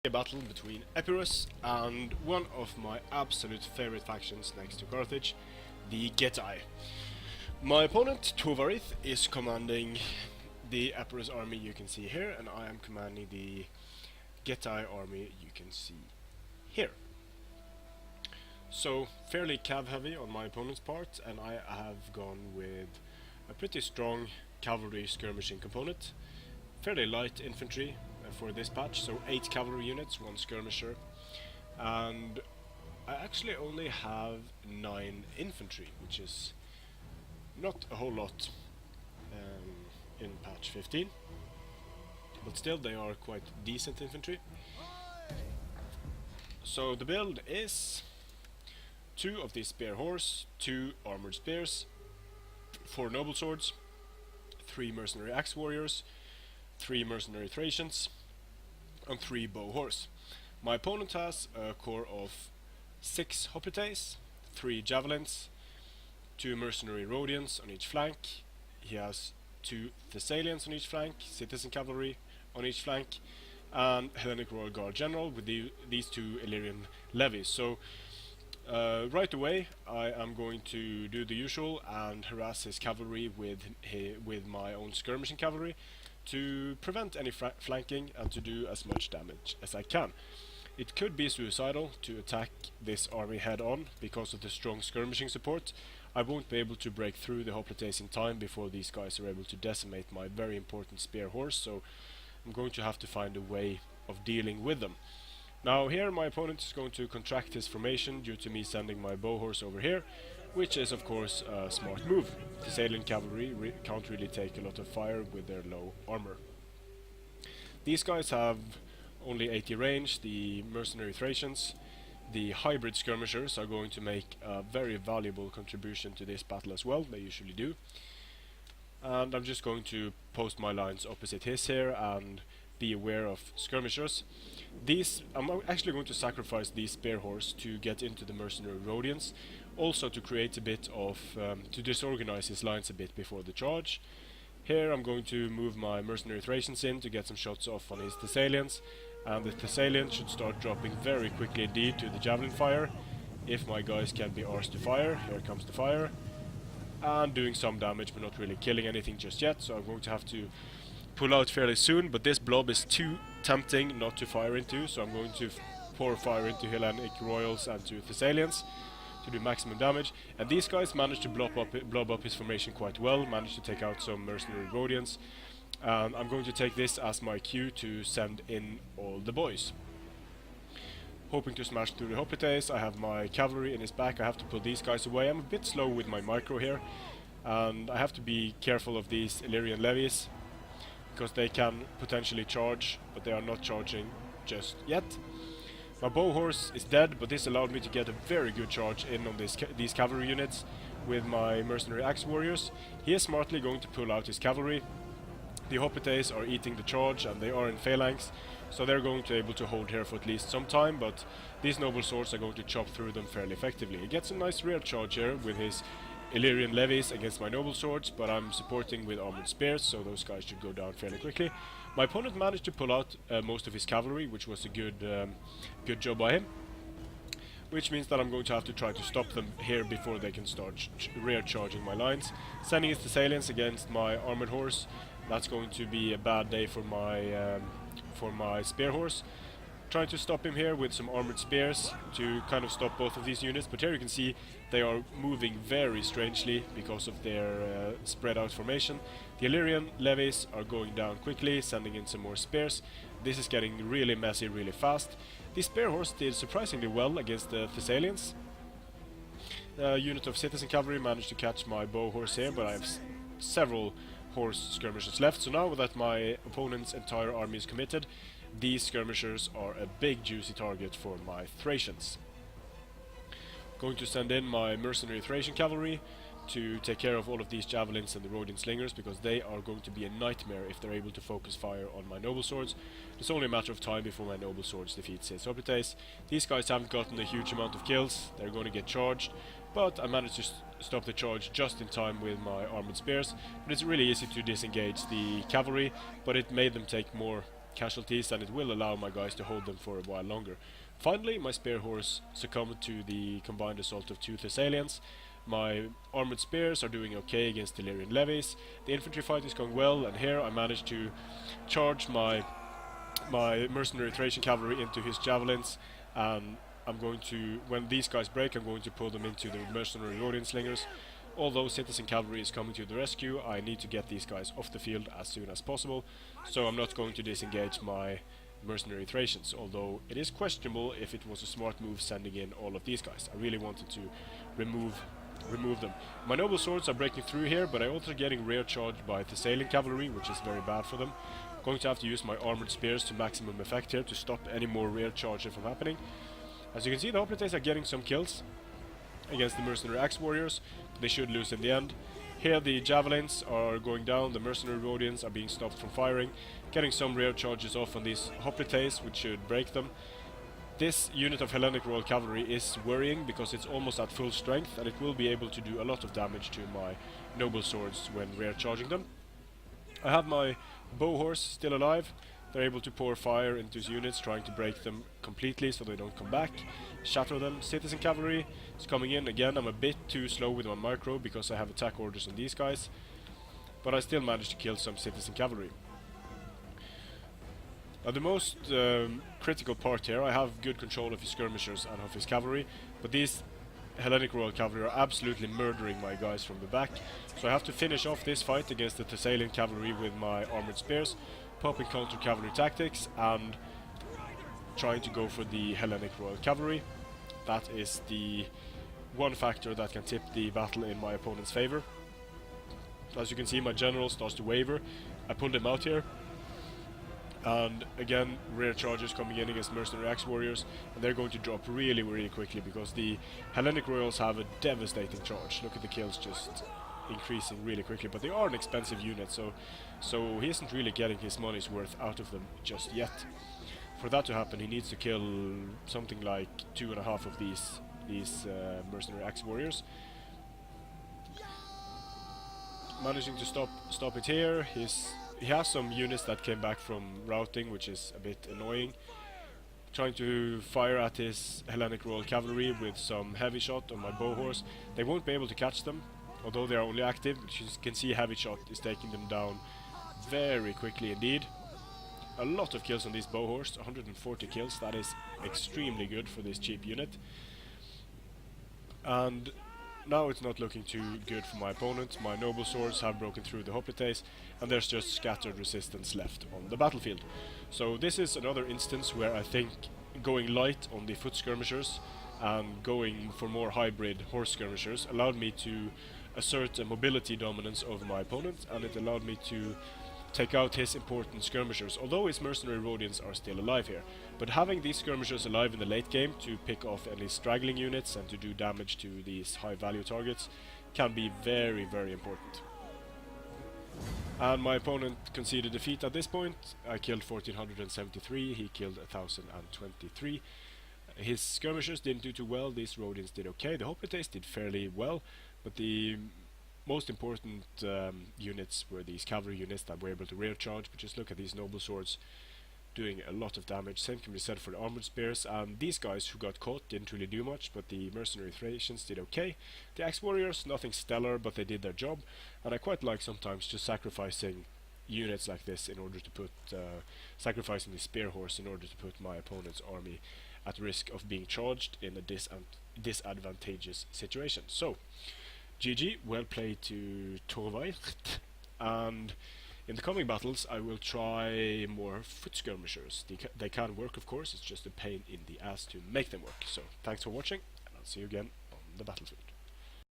A battle between Epirus and one of my absolute favorite factions next to Carthage, the Getae. My opponent, Tovarith, is commanding the Epirus army you can see here, and I am commanding the Getae army you can see here. So, fairly cav heavy on my opponent's part, and I have gone with a pretty strong cavalry skirmishing component, fairly light infantry for this patch, so 8 cavalry units, 1 skirmisher, and I actually only have 9 infantry, which is not a whole lot in patch 15, but still they are quite decent infantry. So the build is 2 of these spear horse, 2 armored spears, 4 noble swords, 3 mercenary axe warriors, 3 mercenary Thracians, and 3 bow horse. My opponent has a core of 6 hoplites, 3 javelins, 2 mercenary Rhodians on each flank. He has 2 Thessalians on each flank, citizen cavalry on each flank, and Hellenic Royal Guard General with these 2 Illyrian levies. So right away I am going to do the usual and harass his cavalry with my own skirmishing cavalry to prevent any flanking and to do as much damage as I can. It could be suicidal to attack this army head on because of the strong skirmishing support. I won't be able to break through the hoplites in time before these guys are able to decimate my very important spear horse, so I'm going to have to find a way of dealing with them. Now here my opponent is going to contract his formation due to me sending my bow horse over here, which is of course a smart move. Thessalian cavalry can't really take a lot of fire with their low armor. These guys have only 80 range, the mercenary Thracians. The hybrid skirmishers are going to make a very valuable contribution to this battle as well, they usually do. And I'm just going to post my lines opposite his here and be aware of skirmishers. I'm actually going to sacrifice these spear horse to get into the mercenary Rhodians, also to create a bit of, to disorganize his lines a bit before the charge. Here I'm going to move my mercenary Thracians in to get some shots off on his Thessalians, and the Thessalians should start dropping very quickly indeed to the javelin fire, if my guys can be arsed to fire. Here comes the fire, and doing some damage but not really killing anything just yet, so I'm going to have to pull out fairly soon, but this blob is too tempting not to fire into, so I'm going to pour fire into Hellenic Royals and to Thessalians to do maximum damage. And these guys managed to blob up his formation quite well, managed to take out some mercenary Rhodians, and I'm going to take this as my cue to send in all the boys. Hoping to smash through the hoplites. I have my cavalry in his back, I have to pull these guys away. I'm a bit slow with my micro here, and I have to be careful of these Illyrian levies, because they can potentially charge, but they are not charging just yet. My bow horse is dead, but this allowed me to get a very good charge in on these cavalry units with my mercenary axe warriors. He is smartly going to pull out his cavalry. The hoplites are eating the charge and they are in phalanx, so they're going to be able to hold here for at least some time, but these noble swords are going to chop through them fairly effectively. He gets a nice rear charge here with his Illyrian levies against my noble swords, but I'm supporting with armored spears, so those guys should go down fairly quickly. My opponent managed to pull out most of his cavalry, which was a good job by him, which means that I'm going to have to try to stop them here before they can start rear charging my lines. Sending his Thessalians against my armored horse, that's going to be a bad day for my spear horse. Trying to stop him here with some armored spears to kind of stop both of these units, but here you can see they are moving very strangely because of their spread out formation. The Illyrian levies are going down quickly, sending in some more spears. This is getting really messy really fast. The spear horse did surprisingly well against the Thessalians. A unit of citizen cavalry managed to catch my bow horse here, but I have several horse skirmishers left, so now that my opponent's entire army is committed, these skirmishers are a big juicy target for my Thracians. Going to send in my mercenary Thracian cavalry to take care of all of these javelins and the Rhodian slingers, because they are going to be a nightmare if they're able to focus fire on my noble swords. It's only a matter of time before my noble swords defeat his hoplites. These guys haven't gotten a huge amount of kills, they're going to get charged, but I managed to stop the charge just in time with my armored spears. But it's really easy to disengage the cavalry, but it made them take more casualties, and it will allow my guys to hold them for a while longer. Finally, my spear horse succumbed to the combined assault of two Thessalians. My armored spears are doing okay against Illyrian levies. The infantry fight is going well, and here I managed to charge my mercenary Thracian cavalry into his javelins, and I'm going to, when these guys break, I'm going to pull them into the mercenary Rhodian slingers. Although citizen cavalry is coming to the rescue, I need to get these guys off the field as soon as possible, so I'm not going to disengage my mercenary Thracians, although it is questionable if it was a smart move sending in all of these guys. I really wanted to remove them. My noble swords are breaking through here, but I'm also getting rear charged by Thessalian cavalry, which is very bad for them. I'm going to have to use my armored spears to maximum effect here to stop any more rear charges from happening. As you can see, the hoplites are getting some kills against the mercenary axe warriors. They should lose in the end. Here the javelins are going down, the mercenary Rhodians are being stopped from firing, getting some rear charges off on these hoplites, which should break them. This unit of Hellenic Royal Cavalry is worrying because it's almost at full strength, and it will be able to do a lot of damage to my noble swords when rear charging them. I have my bow horse still alive. They're able to pour fire into his units, trying to break them completely so they don't come back, shatter them. Citizen cavalry is coming in again. I'm a bit too slow with my micro because I have attack orders on these guys, but I still managed to kill some citizen cavalry. Now the most critical part here, I have good control of his skirmishers and of his cavalry, but these Hellenic Royal Cavalry are absolutely murdering my guys from the back, so I have to finish off this fight against the Thessalian cavalry with my armored spears, popping counter cavalry tactics and trying to go for the Hellenic Royal Cavalry. That is the one factor that can tip the battle in my opponent's favor. As you can see, my general starts to waver. I pulled him out here, and again rear charges coming in against mercenary axe warriors, and they're going to drop really quickly because the Hellenic Royals have a devastating charge. Look at the kills just increasing really quickly, but they are an expensive unit, so he isn't really getting his money's worth out of them just yet. For that to happen, he needs to kill something like 2.5 of these mercenary axe warriors. Managing to stop it here. He has some units that came back from routing, which is a bit annoying. Trying to fire at his Hellenic Royal Cavalry with some heavy shot on my bow horse. They won't be able to catch them, although they are only active. You can see heavy shot is taking them down very quickly indeed. A lot of kills on this bow horse, 140 kills. That is extremely good for this cheap unit. And now it's not looking too good for my opponent. My noble swords have broken through the hoplites, and there's just scattered resistance left on the battlefield. So this is another instance where I think going light on the foot skirmishers and going for more hybrid horse skirmishers allowed me to assert a mobility dominance over my opponent, and it allowed me to take out his important skirmishers, although his mercenary Rhodians are still alive here. But having these skirmishers alive in the late game to pick off any straggling units and to do damage to these high value targets can be very important. And my opponent conceded defeat at this point. I killed 1473, he killed 1023. His skirmishers didn't do too well, these Rhodians did okay. The hoplites did fairly well, but the most important units were these cavalry units that were able to rear charge. But just look at these noble swords doing a lot of damage. Same can be said for the armored spears, and these guys who got caught didn't really do much, but the mercenary Thracians did okay. The axe warriors, nothing stellar, but they did their job, and I quite like sometimes just sacrificing units like this in order to put sacrificing the spear horse in order to put my opponent's army at risk of being charged in a disadvantageous situation. So GG, well played to Tovarith, and in the coming battles I will try more foot skirmishers. They can work, of course, it's just a pain in the ass to make them work. So thanks for watching, and I'll see you again on the battlefield.